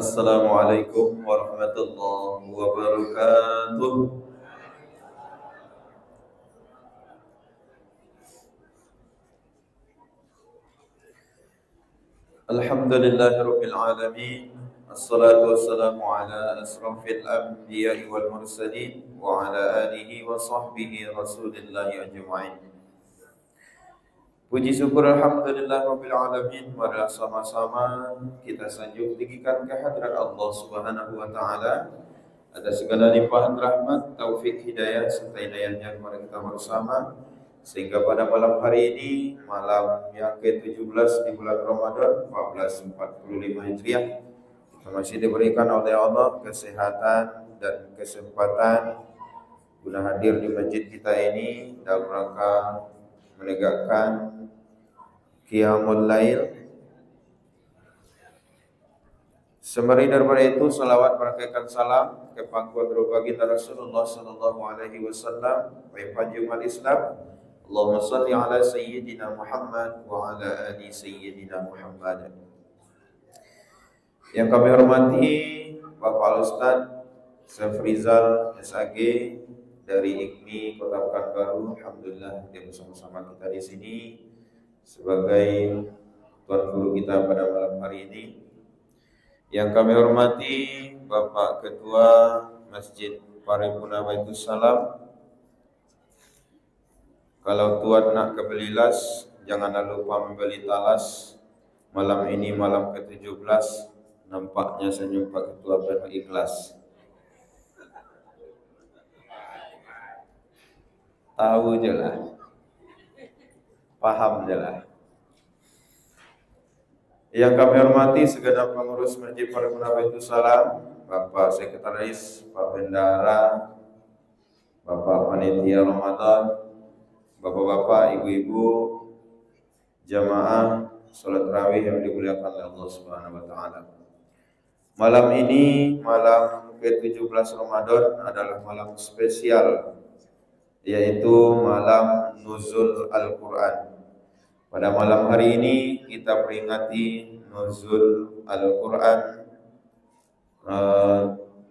Assalamualaikum warahmatullahi wabarakatuh. Alhamdulillahirabbil alamin. Assalatu wassalamu ala asrafil anbiya'i wal mursalin wa ala alihi wa sahbihi rasulillahi ajma'in. Puji syukur alhamdulillah rabbil alamin. Mari sama-sama kita sanjung tinggikan kehadirat Allah Subhanahu wa taala atas segala limpahan rahmat, taufik, hidayah serta hidayahnya kepada kita bersama sehingga pada malam hari ini, malam yang ke-17 di bulan Ramadan 1445 Hijriah, kita masih diberikan oleh Allah kesehatan dan kesempatan guna hadir di masjid kita ini dalam rangka menegakkan Qiyamul Lail. Sembari daripada itu, salawat merakaikan salam ke pangkuan baginda Rasulullah sallallahu alaihi wasallam wa panjungan Islam. Allahumma salli ala sayyidina Muhammad wa ala ali sayyidina Muhammad. Yang kami hormati Bapak Ustaz Safrizal SAG dari IKMI Kota Pekanbaru. Alhamdulillah dia bersama-sama kita di sini sebagai tuan guru kita pada malam hari ini. Yang kami hormati Bapak Ketua Masjid Paripurna Baitus Salam. Kalau tuan nak kebeli las, jangan lupa membeli talas. Malam ini malam ke-17, nampaknya senyum Pak Ketua penuh ikhlas. Tahu je lah, paham je lah. Yang kami hormati segenap pengurus Masjid Paripurna Baitus Salam, Bapak Sekretaris, Pak Bendara, Bapak Panitia Ramadan, Bapak-bapak, ibu-ibu, jamaah salat tarawih yang dimuliakan oleh Allah Subhanahu wa taala. Malam ini, malam ke-17 Ramadan adalah malam spesial, yaitu malam nuzul Al-Quran. Pada malam hari ini kita peringati nuzul Al-Quran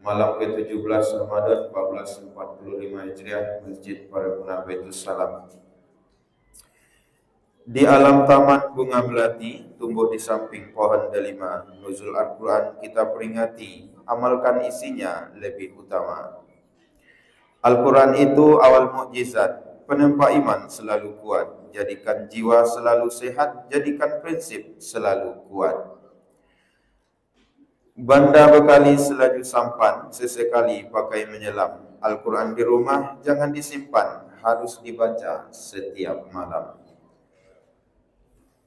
malam ke-17 Ramadan 1445 Hijriah, Masjid Paripurna Baitus Salam. Di alam taman bunga melati tumbuh di samping pohon delima, nuzul Al-Quran kita peringati, amalkan isinya lebih utama. Al-Quran itu awal mukjizat, penempa iman selalu kuat, jadikan jiwa selalu sehat, jadikan prinsip selalu kuat. Banda bekali selaju sampan, sesekali pakai menyelam. Al-Quran di rumah jangan disimpan, harus dibaca setiap malam.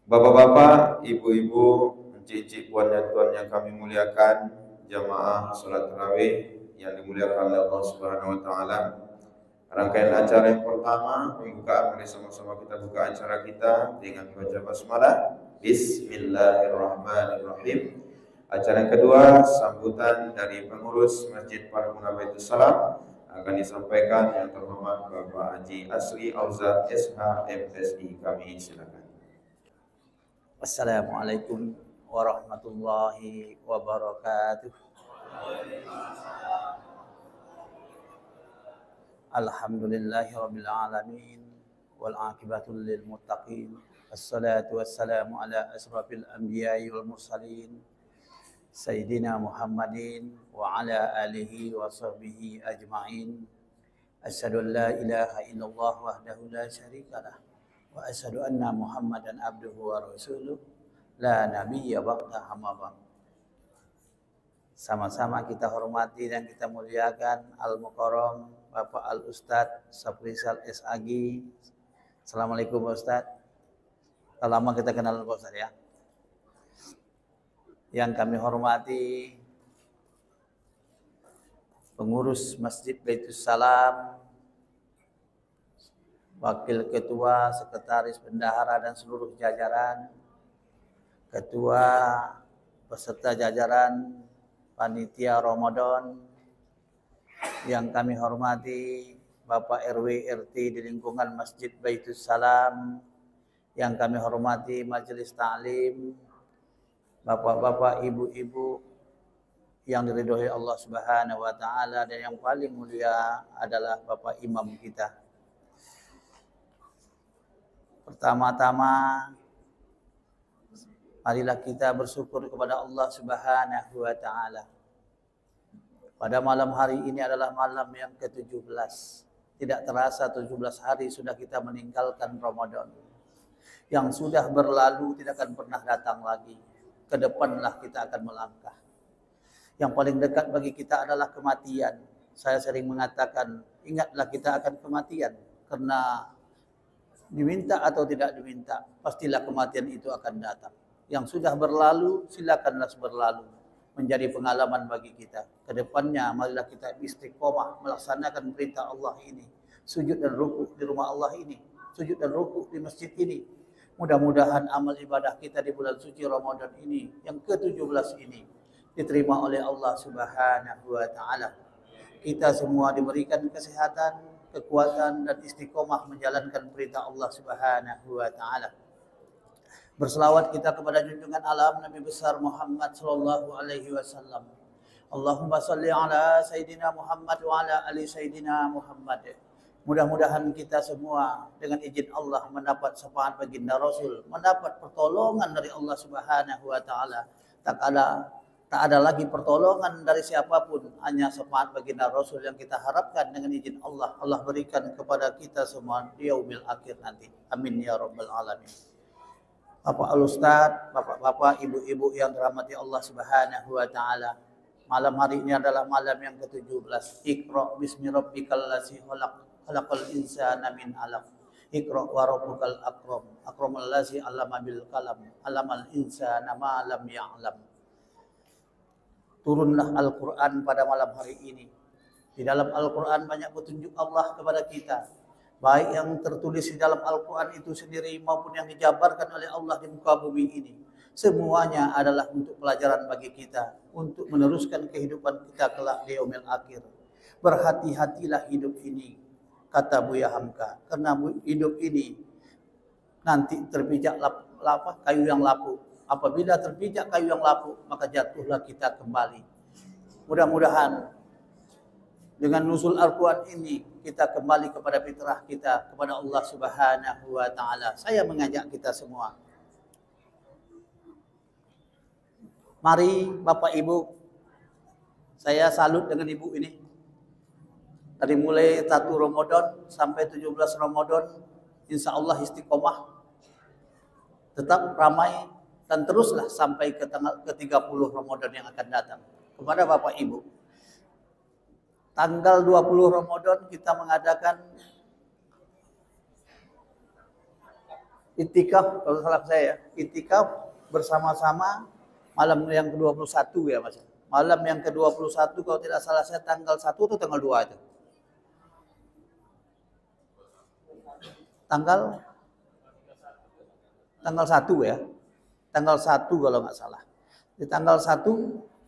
Bapak-bapak, ibu-ibu, encik-encik, puan dan tuan yang kami muliakan, jamaah salat tarawih yang dimuliakan oleh Allah Subhanahu wa taala. Rangkaian acara yang pertama, pembukaan, mari sama-sama kita buka acara kita dengan baca basmalah. Bismillahirrahmanirrahim. Acara yang kedua, sambutan dari pengurus Masjid Paripurna Baitus Salam akan disampaikan yang terhormat Bapak Haji Asri Auzad SH MSI. Kami silakan. Assalamualaikum warahmatullahi wabarakatuh. Alhamdulillahirabbil alamin wal aqibatul lil muttaqin. Assalatu wassalamu ala asrafil anbiya'i wal mursalin Sayyidina Muhammadin wa ala alihi wa sahbihi ajma'in. Asyhadu an la ilaha illallah wahdahu la syarikalah wa asyhadu anna Muhammadan abduhu wa rasuluh la nabiyya ba'da amma ba'd. Sama-sama kita hormati dan kita muliakan Al-Mukarram Bapak Al-Ustaz Safrizal SAG. Assalamualaikum Ustaz. Lama kita kenal Pak Ustaz ya. Yang kami hormati pengurus Masjid Baitus Salam, Wakil Ketua, Sekretaris Bendahara dan seluruh jajaran, Ketua beserta jajaran Panitia Ramadan, yang kami hormati Bapak RW RT di lingkungan Masjid Baitus Salam, yang kami hormati Majelis Ta'lim, Bapak-bapak, ibu-ibu, yang diridhoi Allah Subhanahu wa taala, dan yang paling mulia adalah Bapak Imam kita. Pertama-tama, marilah kita bersyukur kepada Allah Subhanahu wa taala. Pada malam hari ini adalah malam yang ke-17. Tidak terasa 17 hari sudah kita meninggalkan Ramadan. Yang sudah berlalu tidak akan pernah datang lagi. Ke depanlah kita akan melangkah. Yang paling dekat bagi kita adalah kematian. Saya sering mengatakan, ingatlah kita akan kematian. Karena diminta atau tidak diminta, pastilah kematian itu akan datang. Yang sudah berlalu, silakanlah berlalu. Menjadi pengalaman bagi kita. Kedepannya, marilah kita istiqomah melaksanakan perintah Allah ini. Sujud dan rukuk di rumah Allah ini. Sujud dan rukuk di masjid ini. Mudah-mudahan amal ibadah kita di bulan suci Ramadan ini, yang ke-17 ini, diterima oleh Allah Subhanahu wa taala. Kita semua diberikan kesehatan, kekuatan, dan istiqomah menjalankan perintah Allah Subhanahu wa taala. Berselawat kita kepada junjungan alam Nabi besar Muhammad sallallahu alaihi wasallam. Allahumma salli ala Sayyidina Muhammad wa ala ali Sayyidina Muhammad. Mudah-mudahan kita semua dengan izin Allah mendapat syafaat baginda Rasul, mendapat pertolongan dari Allah Subhanahu wa taala. Tak ada lagi pertolongan dari siapapun, hanya syafaat baginda Rasul yang kita harapkan dengan izin Allah. Allah berikan kepada kita semua di yaumil akhir nanti. Amin ya rabbal alamin. Bapak Al-Ustaz, bapak-bapak, ibu-ibu yang dirahmati Allah Subhanahu wa taala. Malam hari ini adalah malam yang ke-17. Iqra bismi rabbikal ladzi khalaq, khalaqal insana min 'alaq. Iqra wa rabbukal akram, akramal ladzi 'allama bil qalam, 'allamal insana ma lam ya'lam. Turunlah Al-Qur'an pada malam hari ini. Di dalam Al-Qur'an banyak petunjuk Allah kepada kita. Baik yang tertulis di dalam Al-Quran itu sendiri maupun yang dijabarkan oleh Allah di muka bumi ini. Semuanya adalah untuk pelajaran bagi kita. Untuk meneruskan kehidupan kita kelak di yaumil akhir. Berhati-hatilah hidup ini, kata Buya Hamka. Karena hidup ini nanti terpijak kayu yang lapuk. Apabila terpijak kayu yang lapuk, maka jatuhlah kita kembali. Mudah-mudahan dengan nusul Al-Quran ini kita kembali kepada fitrah kita, kepada Allah Subhanahu wa taala. Saya mengajak kita semua. Mari Bapak Ibu, saya salut dengan Ibu ini. Dari mulai 1 Ramadan sampai 17 Ramadan, insya Allah istiqomah. Tetap ramai dan teruslah sampai ke tanggal ke-30 Ramadan yang akan datang. Kepada Bapak Ibu, tanggal 20 Ramadan kita mengadakan itikaf, kalau salah saya, itikaf bersama-sama malam yang ke-21 ya Mas. Malam yang ke-21 kalau tidak salah saya tanggal 1 atau tanggal 2 itu. Tanggal 1 ya. Tanggal 1 kalau nggak salah. Di tanggal 1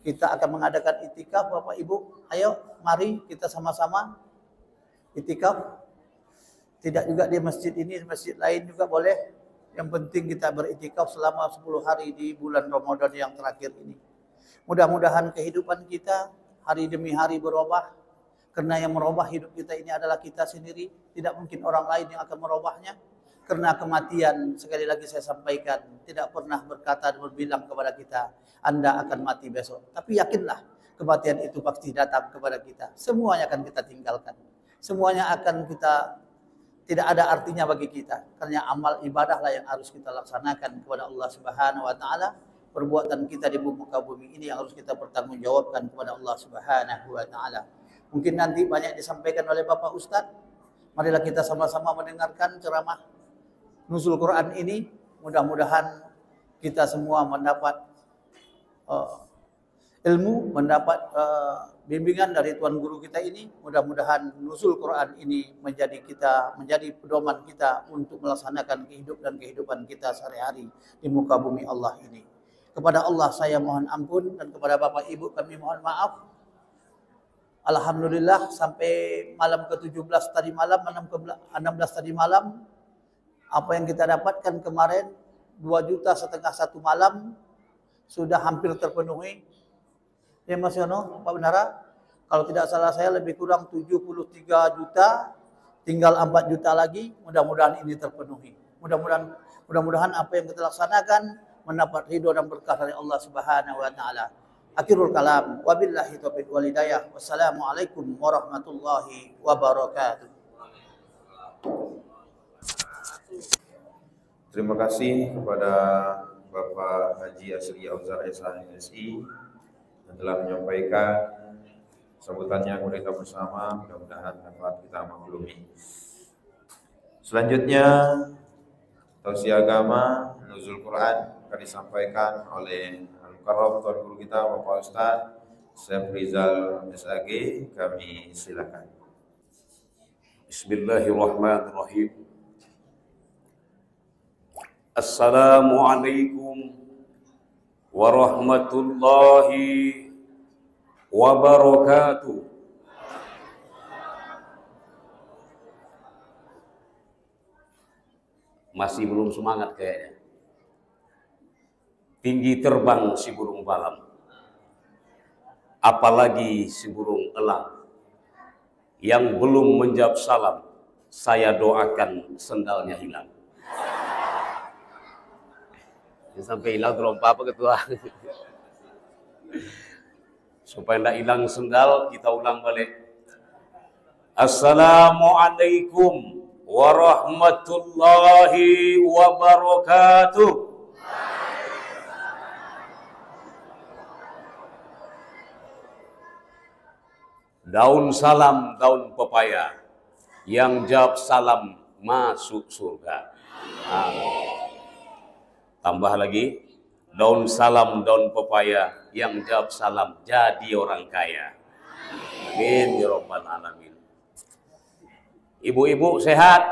kita akan mengadakan itikaf Bapak Ibu. Ayo mari kita sama-sama itikaf. Tidak juga di masjid ini, di masjid lain juga boleh. Yang penting kita beritikaf selama 10 hari di bulan Ramadan yang terakhir ini. Mudah-mudahan kehidupan kita hari demi hari berubah. Karena yang merubah hidup kita ini adalah kita sendiri. Tidak mungkin orang lain yang akan merubahnya. Karena kematian, sekali lagi saya sampaikan, tidak pernah berkata dan berbilang kepada kita, Anda akan mati besok. Tapi yakinlah, kematian itu pasti datang kepada kita. Semuanya akan kita tinggalkan. Semuanya akan kita, tidak ada artinya bagi kita. Karena amal ibadahlah yang harus kita laksanakan kepada Allah Subhanahu wa taala. Perbuatan kita di muka bumi ini yang harus kita pertanggungjawabkan kepada Allah Subhanahu wa taala. Mungkin nanti banyak disampaikan oleh Bapak Ustadz. Marilah kita sama-sama mendengarkan ceramah Nuzul Quran ini. Mudah-mudahan kita semua mendapat ilmu, mendapat bimbingan dari Tuan Guru kita ini. Mudah-mudahan Nuzul Quran ini menjadi pedoman kita untuk melaksanakan kehidupan kita sehari-hari di muka bumi Allah ini. Kepada Allah saya mohon ampun, dan kepada Bapak Ibu kami mohon maaf. Alhamdulillah sampai malam ke-17 tadi malam, 16 tadi malam, apa yang kita dapatkan kemarin 2,5 juta satu malam sudah hampir terpenuhi. Ya Mas Yono, Pak Bendara, kalau tidak salah saya lebih kurang 73 juta, tinggal 4 juta lagi, mudah-mudahan ini terpenuhi. Mudah-mudahan apa yang kita laksanakan mendapat ridho dan berkah dari Allah Subhanahu wa taala. Akhirul kalam, wabillahi taufiq wal hidayah. Wassalamualaikum warahmatullahi wabarakatuh. Terima kasih kepada Bapak Haji Asri Auzar SHMSI yang telah menyampaikan sambutannya kepada kita bersama. Mudah-mudahan dapat kita maklumi. Selanjutnya tausiah agama nuzul Quran akan disampaikan oleh Al-Mukarram Tuan Guru kita Bapak Ustaz Syekh Rizal SAG. Kami silakan. Bismillahirrahmanirrahim. Assalamualaikum warahmatullahi wabarakatuh. Masih belum semangat kayaknya. Tinggi terbang si burung balam, apalagi si burung elang. Yang belum menjawab salam, saya doakan sendalnya hilang. Sampai hilang terompa apa ketua? Supaya tidak hilang sendal, kita ulang balik. Assalamualaikum warahmatullahi wabarakatuh. Daun salam, daun pepaya. Yang jawab salam masuk surga. Tambah lagi, daun salam, daun pepaya. Yang jawab salam jadi orang kaya. Amin ya rabbal alamin. Ibu-ibu sehat?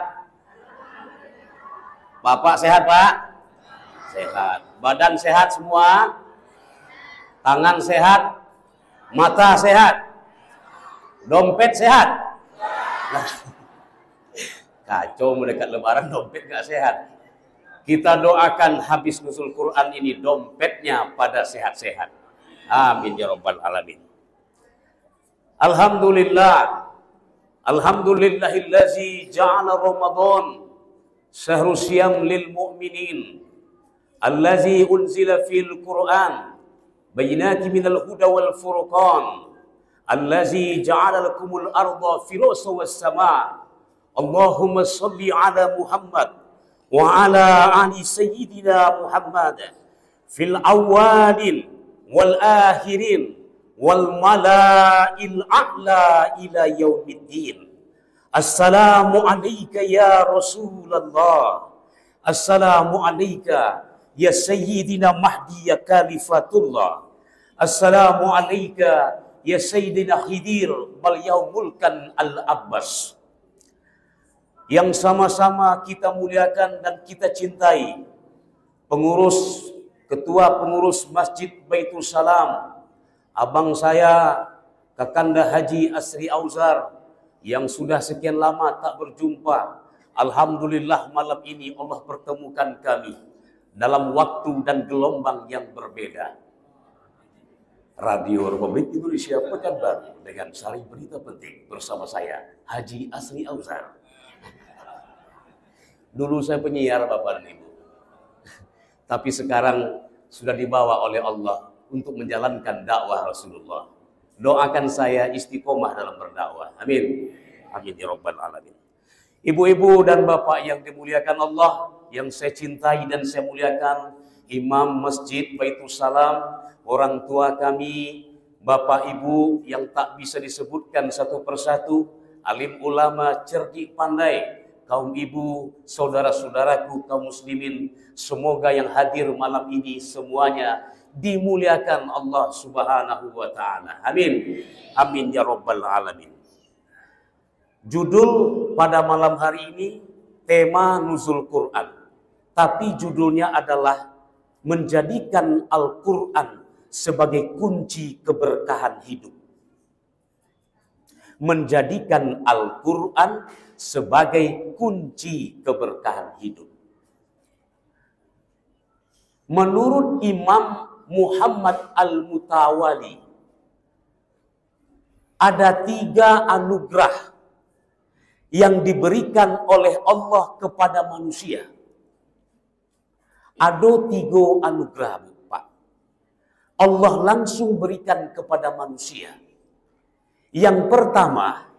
Bapak sehat, Pak? Sehat. Badan sehat semua? Tangan sehat? Mata sehat? Dompet sehat? Kacau mendekat lebaran dompet gak sehat. Kita doakan habis nuzul Quran ini dompetnya pada sehat-sehat. Amin ya rabbal alamin. Alhamdulillah. Alhamdulillahillazi ja'ala Ramadan syahrul siyam lil mu'minin. Allazi unzila fil Quran bayinati minal huda wal furqan. Allazi ja'ala lakumul arda firasa was sama. Allahumma salli ala Muhammad wa ala ali sayyidina Muhammad fil awwalin wal akhirin wal mala'il a'la ila yaumiddin. Assalamu alayka ya Rasulullah. Assalamu alayka ya sayyidina Mahdi ya Khalifatullah. Assalamu alayka ya Sayyidina Khidir bal yaumulkan al-Abbas. Yang sama-sama kita muliakan dan kita cintai pengurus, ketua pengurus Masjid Baitul Salam, abang saya Kakanda Haji Asri Auzar yang sudah sekian lama tak berjumpa. Alhamdulillah malam ini Allah pertemukan kami dalam waktu dan gelombang yang berbeda. Radio Republik Indonesia Pekanbaru dengan saling berita penting bersama saya Haji Asri Auzar. Dulu saya penyiar Bapak dan Ibu, tapi sekarang sudah dibawa oleh Allah untuk menjalankan dakwah Rasulullah. Doakan saya istiqomah dalam berdakwah. Amin. Amin ya rabbal alamin. Ibu-ibu dan bapak yang dimuliakan Allah, yang saya cintai dan saya muliakan, Imam Masjid Baitul Salam, orang tua kami, bapak ibu yang tak bisa disebutkan satu persatu, alim ulama cerdik pandai, kaum ibu, saudara-saudaraku kaum muslimin, semoga yang hadir malam ini semuanya dimuliakan Allah Subhanahu wa taala. Amin. Amin ya rabbal alamin. Judul pada malam hari ini tema nuzul Quran. Tapi judulnya adalah menjadikan Al-Quran sebagai kunci keberkahan hidup. Menjadikan Al-Quran sebagai kunci keberkahan hidup. Menurut Imam Muhammad Al-Mutawali ada 3 anugerah yang diberikan oleh Allah kepada manusia. Ada 3 anugerah, Pak. Allah langsung berikan kepada manusia. Yang pertama,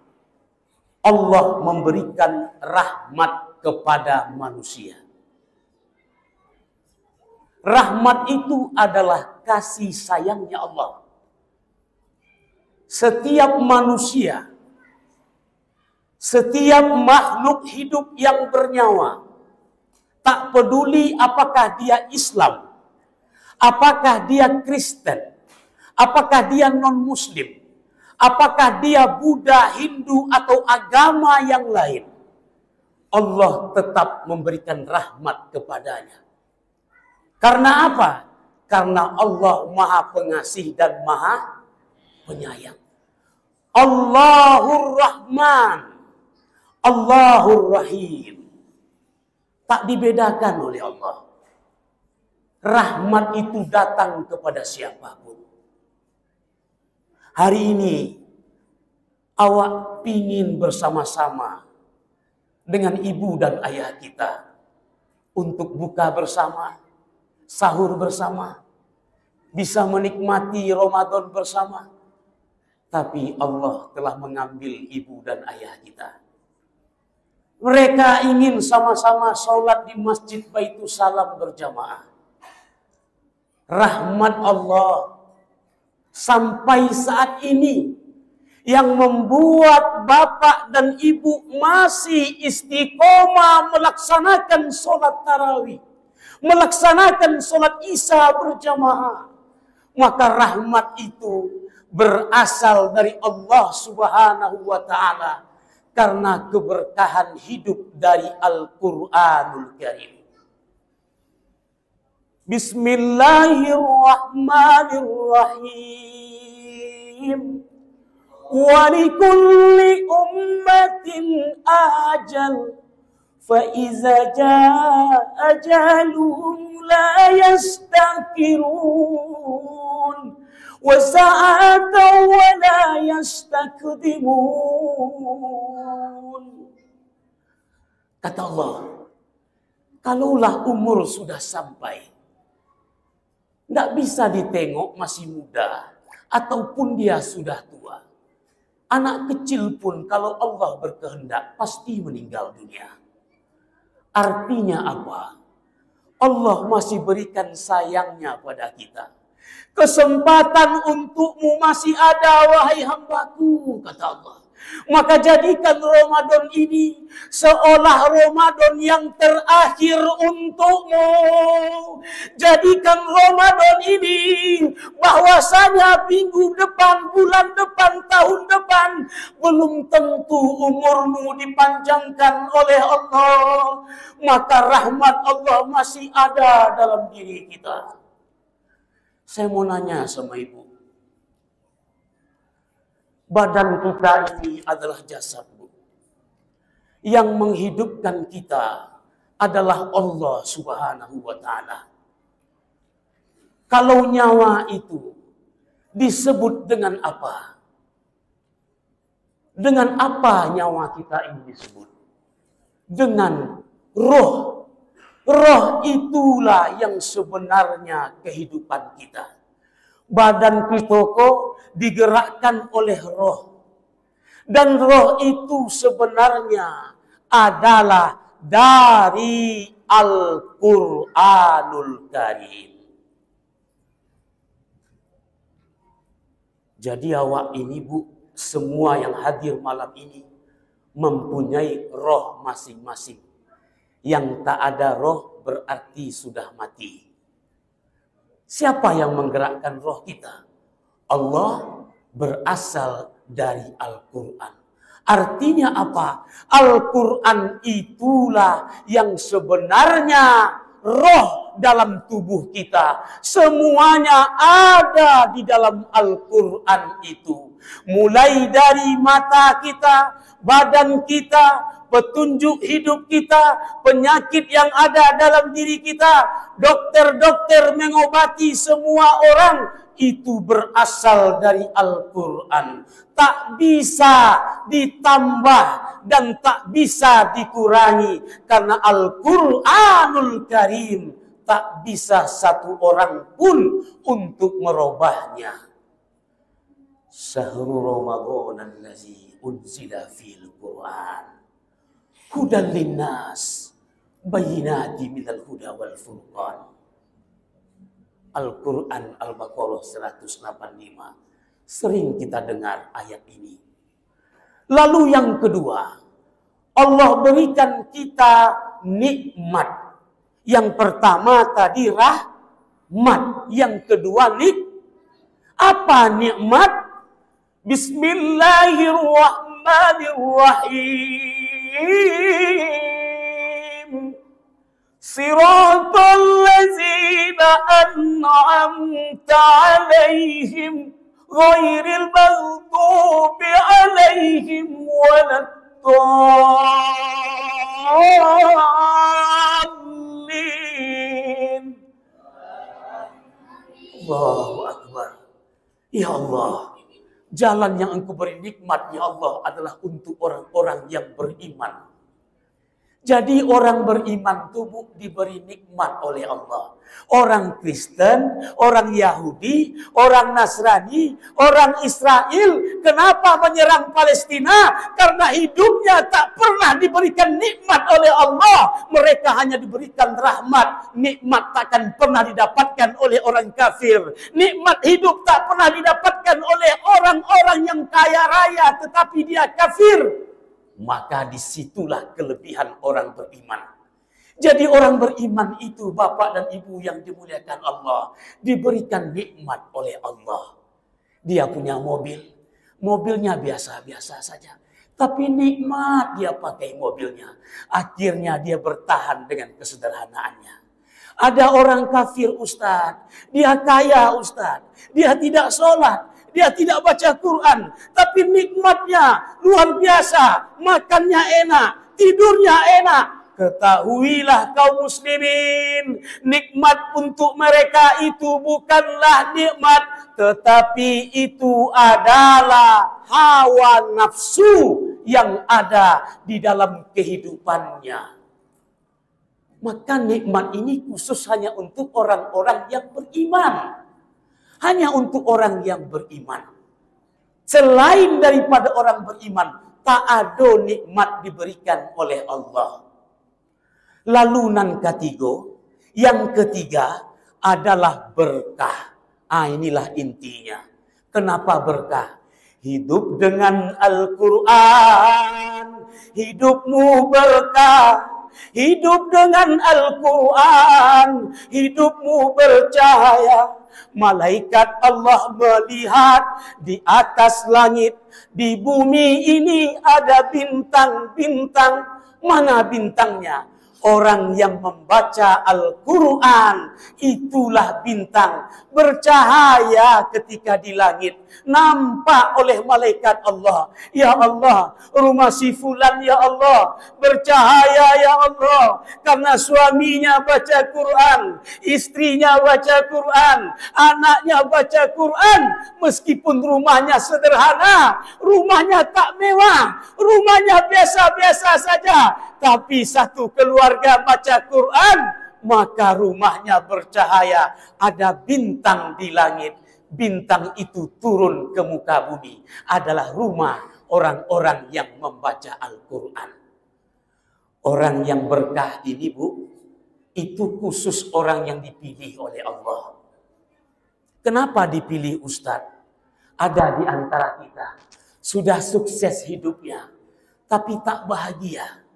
Allah memberikan rahmat kepada manusia. Rahmat itu adalah kasih sayangnya Allah. Setiap manusia, setiap makhluk hidup yang bernyawa, tak peduli apakah dia Islam, apakah dia Kristen, apakah dia non-Muslim, apakah dia Buddha, Hindu, atau agama yang lain, Allah tetap memberikan rahmat kepadanya. Karena apa? Karena Allah Maha Pengasih dan Maha Penyayang. Allahur Rahman, Allahur Rahim. Tak dibedakan oleh Allah. Rahmat itu datang kepada siapapun. Hari ini awak pingin bersama-sama dengan ibu dan ayah kita untuk buka bersama, sahur bersama, bisa menikmati Ramadan bersama. Tapi Allah telah mengambil ibu dan ayah kita. Mereka ingin sama-sama sholat di Masjid Baitussalam berjamaah. Rahmat Allah sampai saat ini yang membuat bapak dan ibu masih istiqomah melaksanakan sholat tarawih, melaksanakan sholat isya berjamaah. Maka rahmat itu berasal dari Allah Subhanahu wa Ta'ala karena keberkahan hidup dari Al-Quranul Karim. Bismillahirrahmanirrahim. Wa likulli ummatin ajal, fa iza jaa ajaluhum la yastakirun wa sa'atan wa la yastakdimun. Kata Allah, kalaulah umur sudah sampai, tidak bisa ditengok masih muda ataupun dia sudah tua. Anak kecil pun kalau Allah berkehendak pasti meninggal dunia. Artinya apa? Allah masih berikan sayangnya pada kita. Kesempatan untukmu masih ada, wahai hambaku, kata Allah. Maka jadikan Ramadan ini seolah Ramadan yang terakhir untukmu. Jadikan Ramadan ini bahwasanya minggu depan, bulan depan, tahun depan belum tentu umurmu dipanjangkan oleh Allah. Maka rahmat Allah masih ada dalam diri kita. Saya mau nanya sama ibu. Badan kita ini adalah jasad, Bu. Yang menghidupkan kita adalah Allah Subhanahu wa Ta'ala. Kalau nyawa itu disebut dengan apa? Dengan apa nyawa kita ini disebut? Dengan roh. Roh itulah yang sebenarnya kehidupan kita. Badan kita kok digerakkan oleh roh. Dan roh itu sebenarnya adalah dari Al-Quranul Karim. Jadi awak ini, Bu, semua yang hadir malam ini mempunyai roh masing-masing. Yang tak ada roh berarti sudah mati. Siapa yang menggerakkan roh kita? Allah berasal dari Al-Quran. Artinya apa? Al-Quran itulah yang sebenarnya roh dalam tubuh kita. Semuanya ada di dalam Al-Quran itu. Mulai dari mata kita, badan kita, petunjuk hidup kita, penyakit yang ada dalam diri kita. Dokter-dokter mengobati semua orang itu berasal dari Al-Quran. Tak bisa ditambah dan tak bisa dikurangi. Karena Al-Quranul Karim tak bisa satu orang pun untuk merubahnya. Syahrul Ramadan allazi unzila fil Quran hudan linnas bayyinati minal huda wal furqan. Al-Quran Al-Baqarah 185. Sering kita dengar ayat ini. Lalu yang kedua, Allah berikan kita nikmat. Yang pertama tadi rahmat, yang kedua apa nikmat? Bismillahirrahmanirrahim. Siratal ladzina an'amta 'alaihim ghairil maghdubi 'alaihim waladdallin. Allahu Akbar. Ya Allah, jalan yang Engkau beri nikmat ya Allah adalah untuk orang-orang yang beriman. Jadi orang beriman tubuh diberi nikmat oleh Allah. Orang Kristen, orang Yahudi, orang Nasrani, orang Israel, kenapa menyerang Palestina? Karena hidupnya tak pernah diberikan nikmat oleh Allah. Mereka hanya diberikan rahmat. Nikmat takkan pernah didapatkan oleh orang kafir. Nikmat hidup tak pernah didapatkan oleh orang-orang yang kaya raya, tetapi dia kafir. Maka disitulah kelebihan orang beriman. Jadi orang beriman itu, bapak dan ibu yang dimuliakan Allah, diberikan nikmat oleh Allah. Dia punya mobil, mobilnya biasa-biasa saja. Tapi nikmat dia pakai mobilnya. Akhirnya dia bertahan dengan kesederhanaannya. Ada orang kafir Ustadz, dia kaya Ustadz, dia tidak sholat. Dia tidak baca Quran, tapi nikmatnya luar biasa. Makannya enak, tidurnya enak. Ketahuilah kaum muslimin, nikmat untuk mereka itu bukanlah nikmat, tetapi itu adalah hawa nafsu yang ada di dalam kehidupannya. Maka nikmat ini khusus hanya untuk orang-orang yang beriman. Hanya untuk orang yang beriman. Selain daripada orang beriman, tak ada nikmat diberikan oleh Allah. Lalu yang ketiga adalah berkah. Inilah intinya. Kenapa berkah? Hidup dengan Al-Quran, hidupmu berkah. Hidup dengan Al-Quran, hidupmu bercahaya. Malaikat Allah melihat di atas langit, di bumi ini ada bintang-bintang. Mana bintangnya? Orang yang membaca Al-Quran, itulah bintang. Bercahaya ketika di langit. Nampak oleh malaikat Allah. Ya Allah, rumah si fulan ya Allah, bercahaya ya Allah. Karena suaminya baca Quran, istrinya baca Quran, anaknya baca Quran. Meskipun rumahnya sederhana, rumahnya tak mewah, rumahnya biasa-biasa saja. Tapi satu keluarga baca Quran, maka rumahnya bercahaya. Ada bintang di langit. Bintang itu turun ke muka bumi. Adalah rumah orang-orang yang membaca Al-Quran. Orang yang berkah ini, Bu, itu khusus orang yang dipilih oleh Allah. Kenapa dipilih Ustadz? Ada di antara kita sudah sukses hidupnya, tapi tak bahagia.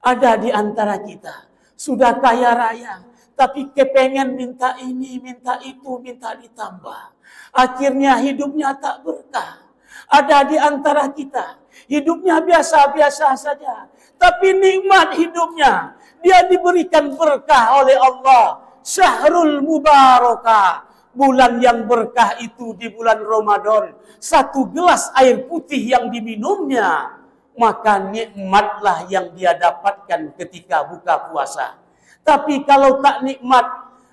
Ada di antara kita sudah kaya raya, tapi kepengen minta ini, minta itu, minta ditambah. Akhirnya hidupnya tak berkah. Ada di antara kita hidupnya biasa-biasa saja, tapi nikmat hidupnya. Dia diberikan berkah oleh Allah. Syahrul Mubarakah. Bulan yang berkah itu di bulan Ramadan. 1 gelas air putih yang diminumnya, maka nikmatlah yang dia dapatkan ketika buka puasa. Tapi kalau tak nikmat,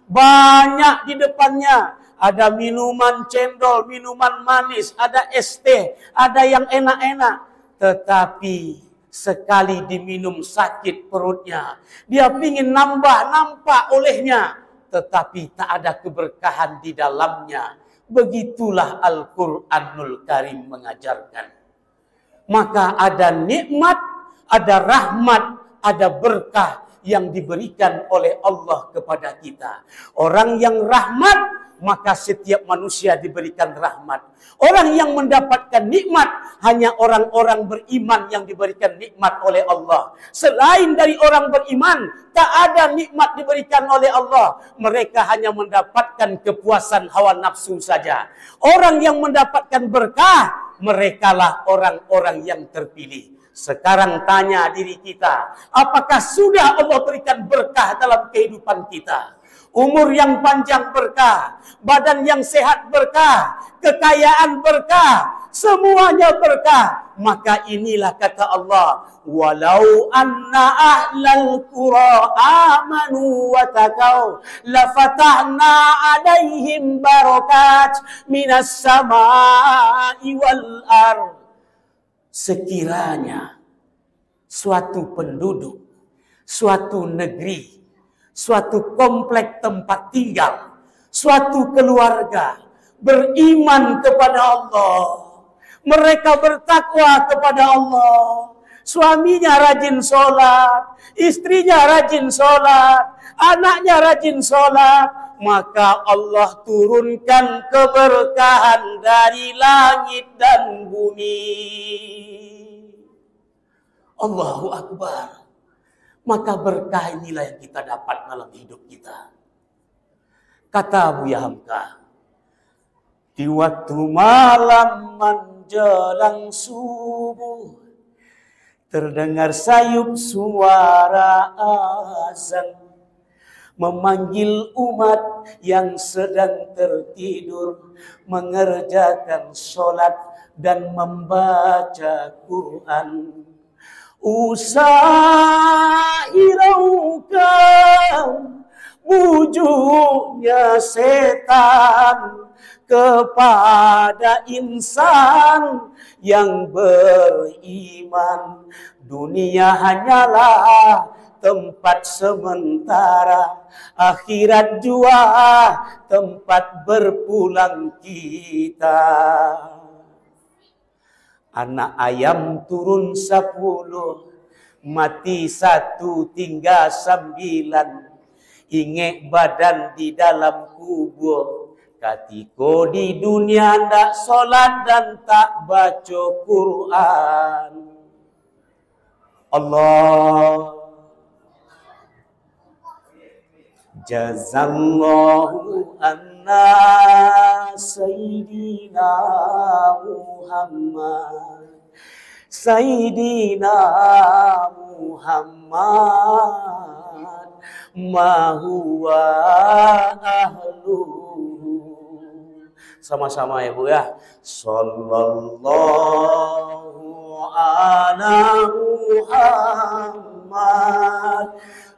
banyak di depannya, ada minuman cendol, minuman manis, ada es teh, ada yang enak-enak. Tetapi sekali diminum sakit perutnya, dia ingin nampak olehnya, tetapi tak ada keberkahan di dalamnya. Begitulah Al-Quranul Karim mengajarkan. Maka ada nikmat, ada rahmat, ada berkah yang diberikan oleh Allah kepada kita. Orang yang rahmat, maka setiap manusia diberikan rahmat. Orang yang mendapatkan nikmat hanya orang-orang beriman yang diberikan nikmat oleh Allah. Selain dari orang beriman, tak ada nikmat diberikan oleh Allah. Mereka hanya mendapatkan kepuasan hawa nafsu saja. Orang yang mendapatkan berkah, merekalah orang-orang yang terpilih. Sekarang tanya diri kita, apakah sudah Allah berikan berkah dalam kehidupan kita? Umur yang panjang berkah, badan yang sehat berkah, kekayaan berkah, semuanya berkah. Maka inilah kata Allah, walau anna ahlal qura amanu wa taqau lafatahna alaihim barakat minas samai wal ardh. Sekiranya suatu penduduk, suatu negeri, suatu komplek tempat tinggal, suatu keluarga beriman kepada Allah, mereka bertakwa kepada Allah, suaminya rajin sholat, istrinya rajin sholat, anaknya rajin sholat, maka Allah turunkan keberkahan dari langit dan bumi. Allahu Akbar. Maka berkah inilah yang kita dapat dalam hidup kita. Kata Buya Hamka, di waktu malam menjelang subuh, terdengar sayup suara azan, memanggil umat yang sedang tertidur, mengerjakan sholat dan membaca Quran. Usairaukan bujuknya setan kepada insan yang beriman. Dunia hanyalah tempat sementara, akhirat jua tempat berpulang kita. Anak ayam turun 10, mati 1 tinggal 9. Ingat badan di dalam kubur. Katiko di dunia ndak sholat dan tak baca Quran. Allah jazallahu anna sayyidina Muhammad, sayyidina Muhammad ma huwa ahluhu. Sama-sama ya Bu ya. Sallallahu ala Muhammad,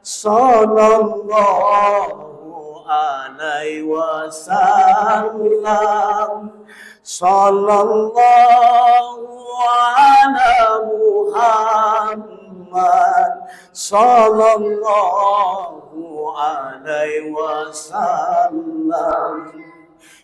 sallallahu alaihi wasallam, sallallahu ala Muhammad, sallallahu alaihi wasallam.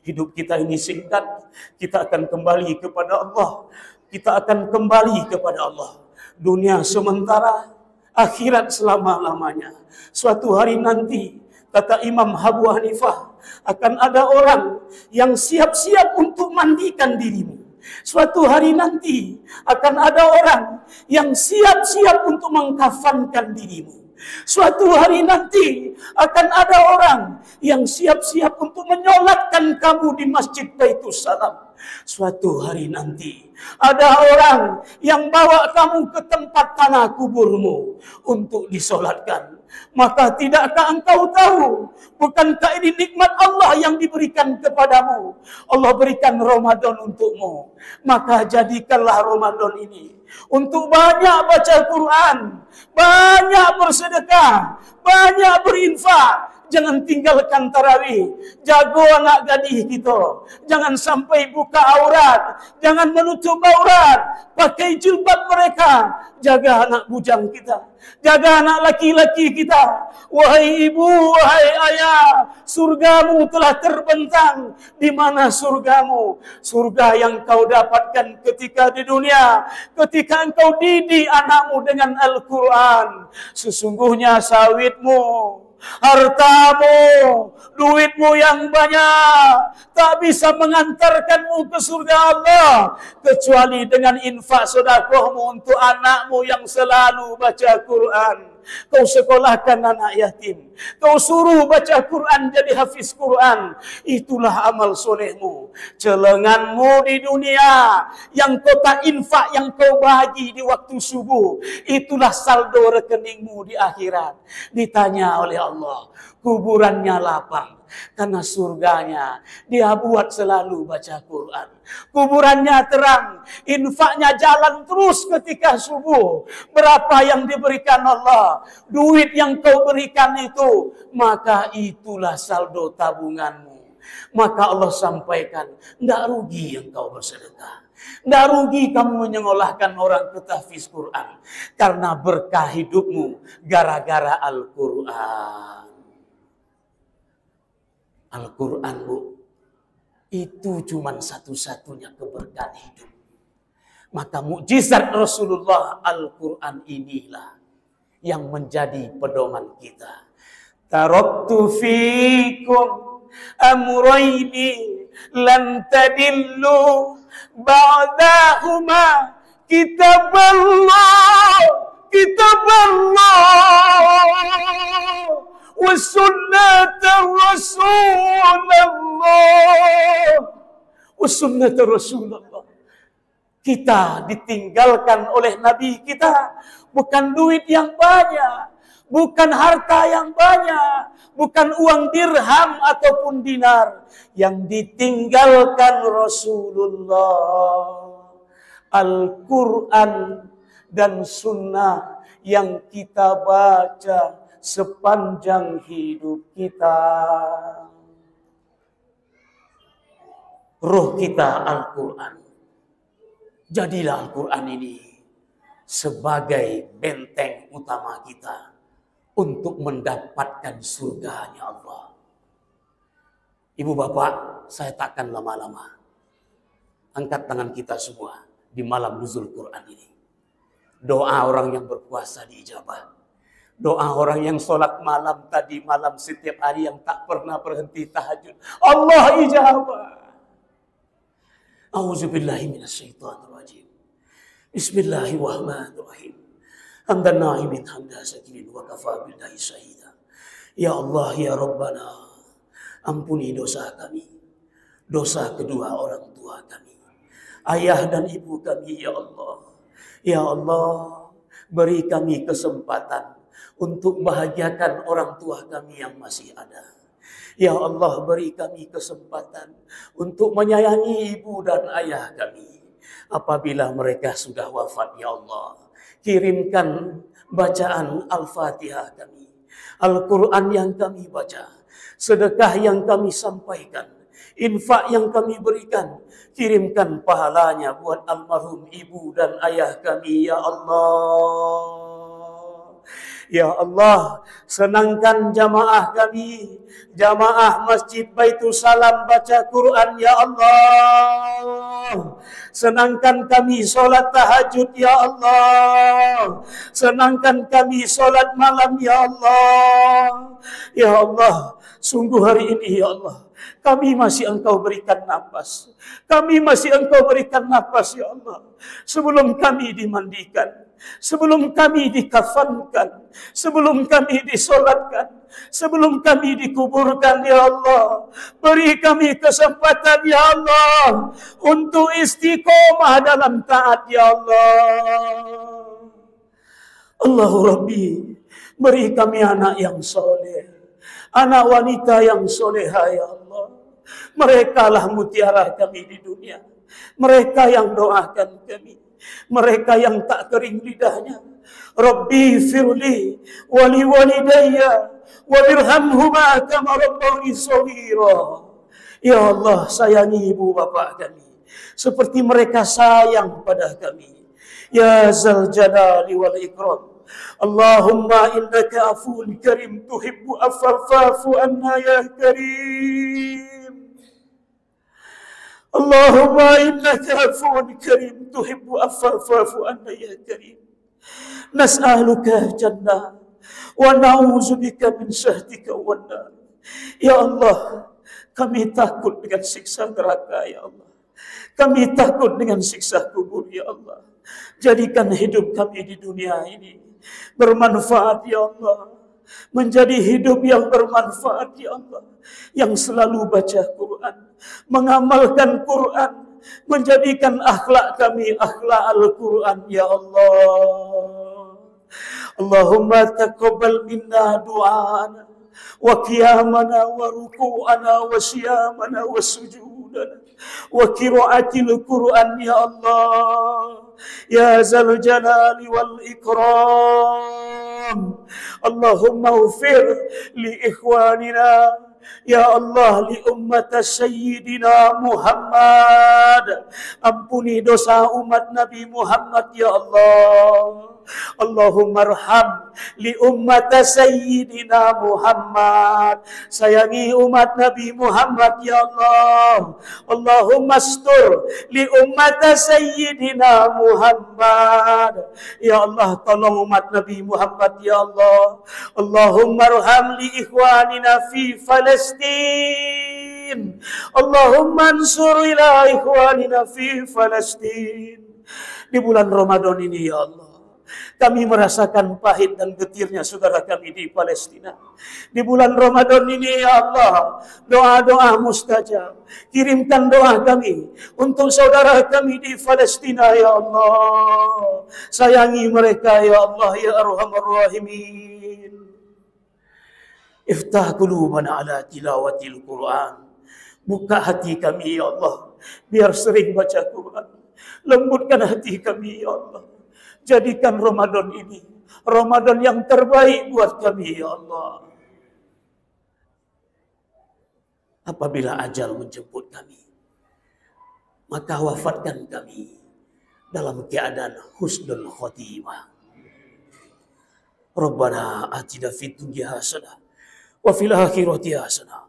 Hidup kita ini singkat, kita akan kembali kepada Allah. Kita akan kembali kepada Allah. Dunia sementara, akhirat selama-lamanya. Suatu hari nanti, kata Imam Abu Hanifah, akan ada orang yang siap-siap untuk mandikan dirimu. Suatu hari nanti, akan ada orang yang siap-siap untuk mengkafankan dirimu. Suatu hari nanti akan ada orang yang siap-siap untuk menyolatkan kamu di Masjid Baitus Salam. Suatu hari nanti ada orang yang bawa kamu ke tempat tanah kuburmu untuk disolatkan. Maka tidakkah engkau tahu, bukankah ini nikmat Allah yang diberikan kepadamu? Allah berikan Ramadan untukmu. Maka jadikanlah Ramadan ini untuk banyak baca Quran, banyak bersedekah, banyak berinfak. jangan tinggalkan tarawih. Jago anak gadis kita. Jangan sampai buka aurat. Jangan menutup aurat. Pakai jilbab mereka. Jaga anak bujang kita. Jaga anak laki-laki kita. Wahai ibu, wahai ayah, surgamu telah terbentang. Di mana surgamu? Surga yang kau dapatkan ketika di dunia. Ketika engkau didik anakmu dengan Al-Quran. Sesungguhnya sawitmu, hartamu, duitmu yang banyak tak bisa mengantarkanmu ke surga Allah kecuali dengan infak sedekahmu untuk anakmu yang selalu baca Quran. Kau sekolahkan anak yatim, kau suruh baca Quran jadi hafiz Quran. Itulah amal solehmu. Celenganmu di dunia yang kau tak infak, yang kau bagi di waktu subuh, itulah saldo rekeningmu di akhirat. Ditanya oleh Allah, kuburannya lapang karena surganya dia buat selalu baca Quran. Kuburannya terang, infaknya jalan terus ketika subuh. Berapa yang diberikan Allah, duit yang kau berikan itu, maka itulah saldo tabunganmu. Maka Allah sampaikan, tidak rugi yang kau bersedekah. Tidak rugi kamu menyekolahkan orang ke tahfiz Quran. Karena berkah hidupmu gara-gara Al-Quran. Al-Quran, Bu, itu cuma satu-satunya keberkahan hidup. Maka mukjizat Rasulullah Al-Quran inilah yang menjadi pedoman kita. Taraktu fikum amrayni lan tadillu ba'dahuma kitaballah wa sunnata Rasulullah. Kita ditinggalkan oleh Nabi kita bukan duit yang banyak, bukan harta yang banyak, bukan uang dirham ataupun dinar. Yang ditinggalkan Rasulullah, Al-Quran dan Sunnah yang kita baca sepanjang hidup kita. Roh kita Al-Quran. Jadilah Al-Quran ini sebagai benteng utama kita untuk mendapatkan surganya Allah. Ibu bapak, saya takkan lama-lama. Angkat tangan kita semua di malam nuzul Quran ini. Doa orang yang berpuasa diijabah. Doa orang yang sholat malam tadi malam setiap hari yang tak pernah berhenti tahajud, Allah ijabah. A'udzubillahi minasyaitonirrajim. Bismillahirrahmanirrahim. Hamdan na'imin hamda sakinin wa kafa billahi syahida. Ya Allah, ya Rabbana, ampuni dosa kami, dosa kedua orang tua kami, ayah dan ibu kami, ya Allah. Ya Allah, beri kami kesempatan untuk bahagiakan orang tua kami yang masih ada. Ya Allah, beri kami kesempatan untuk menyayangi ibu dan ayah kami apabila mereka sudah wafat. Ya Allah, kirimkan bacaan Al-Fatihah kami, Al-Quran yang kami baca, sedekah yang kami sampaikan, infak yang kami berikan, kirimkan pahalanya buat almarhum ibu dan ayah kami. Ya Allah, ya Allah, senangkan jamaah kami, jamaah Masjid Baitul Salam baca Quran. Ya Allah, senangkan kami solat tahajud. Ya Allah, senangkan kami solat malam. Ya Allah, ya Allah, sungguh hari ini ya Allah, kami masih Engkau berikan nafas. Kami masih Engkau berikan nafas ya Allah. Sebelum kami dimandikan, sebelum kami dikafankan, sebelum kami disolatkan, sebelum kami dikuburkan, ya Allah, beri kami kesempatan ya Allah untuk istiqomah dalam taat. Ya Allah, Allahu Rabbi, beri kami anak yang soleh, anak wanita yang soleha. Ya Allah, mereka lah mutiara kami di dunia, mereka yang doakan kami, mereka yang tak kering lidahnya. Rabbi firli wali walidayya Wabirhamhuma kama rabbauni shaghira. Ya Allah, sayangi ibu bapak kami seperti mereka sayang pada kami. Ya Zal Jalali wal Ikram. Allahumma innaka afuwun karim tuhibbu afafu anna ya karim. Allahumma innaka afuwun karim tuhibbu afafu anna ya karim. Nas'aluka jannah wa na'udzubika min syahtika wan nar. Ya Allah, kami takut dengan siksa neraka ya Allah. Kami takut dengan siksa kubur ya Allah. Jadikan hidup kami di dunia ini bermanfaat ya Allah. Menjadi hidup yang bermanfaat ya Allah. Yang selalu baca Quran, mengamalkan Quran, menjadikan akhlak kami akhlak Al-Quran ya Allah. Allahumma taqabbal minna du'ana wa qiyamana wa ruku'ana wa siyamana wa sujudana wa qiraatil Qur'an ya Allah. Ya Zal Jalali wal Ikram. Allahumma ufir li ikhwanina ya Allah, li ummat Sayyidina Muhammad. Ampuni dosa umat Nabi Muhammad ya Allah. Allahumma arham li ummat Sayyidina Muhammad. Sayangi umat Nabi Muhammad ya Allah. Allahumma astur li ummat Sayyidina Muhammad. Ya Allah, tolong umat Nabi Muhammad ya Allah. Allahumma arham li ikhwanina fi Palestin. Allahumma ansur ila ikhwanina fi Palestin. Di bulan Ramadan ini ya Allah, kami merasakan pahit dan getirnya saudara kami di Palestina. Di bulan Ramadan ini ya Allah, doa-doa mustajab. Kirimkan doa kami untuk saudara kami di Palestina ya Allah. Sayangi mereka ya Allah ya Arhamar Rahimin. Iftah qulubana ala tilawatil Quran. Buka hati kami ya Allah, biar sering baca Quran. Lembutkan hati kami ya Allah. Jadikan Ramadan ini Ramadan yang terbaik buat kami ya Allah. Apabila ajal menjemput kami, maka wafatkan kami dalam keadaan husnul khotimah. Rabbana atina fid dunya hasanah wa fil akhirati hasanah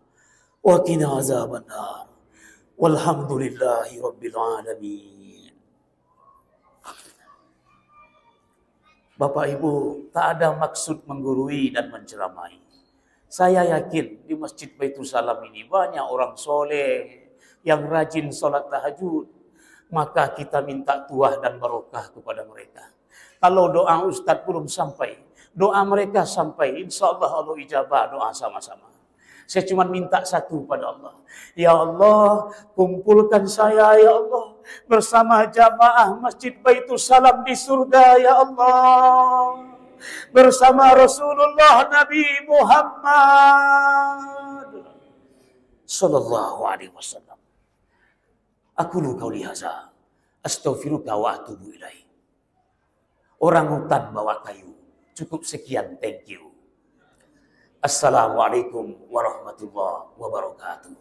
wa qina azabannar. Walhamdulillahi rabbil alamin. Bapak Ibu, tak ada maksud menggurui dan menceramai. Saya yakin di Masjid Baitul Salam ini banyak orang soleh yang rajin sholat tahajud. Maka kita minta tuah dan barokah kepada mereka. Kalau doa Ustadz belum sampai, doa mereka sampai. Insya Allah Allah ijabah doa sama-sama. Saya cuma minta satu pada Allah. Ya Allah, kumpulkan saya ya Allah bersama jamaah Masjid Baitul Salam di surga ya Allah. Bersama Rasulullah Nabi Muhammad sallallahu alaihi wasallam. Aqulu qauli hadza astaghfiruka wa atubu ilaih. Orang hutan bawa kayu. Cukup sekian, thank you. Assalamualaikum warahmatullahi wabarakatuh.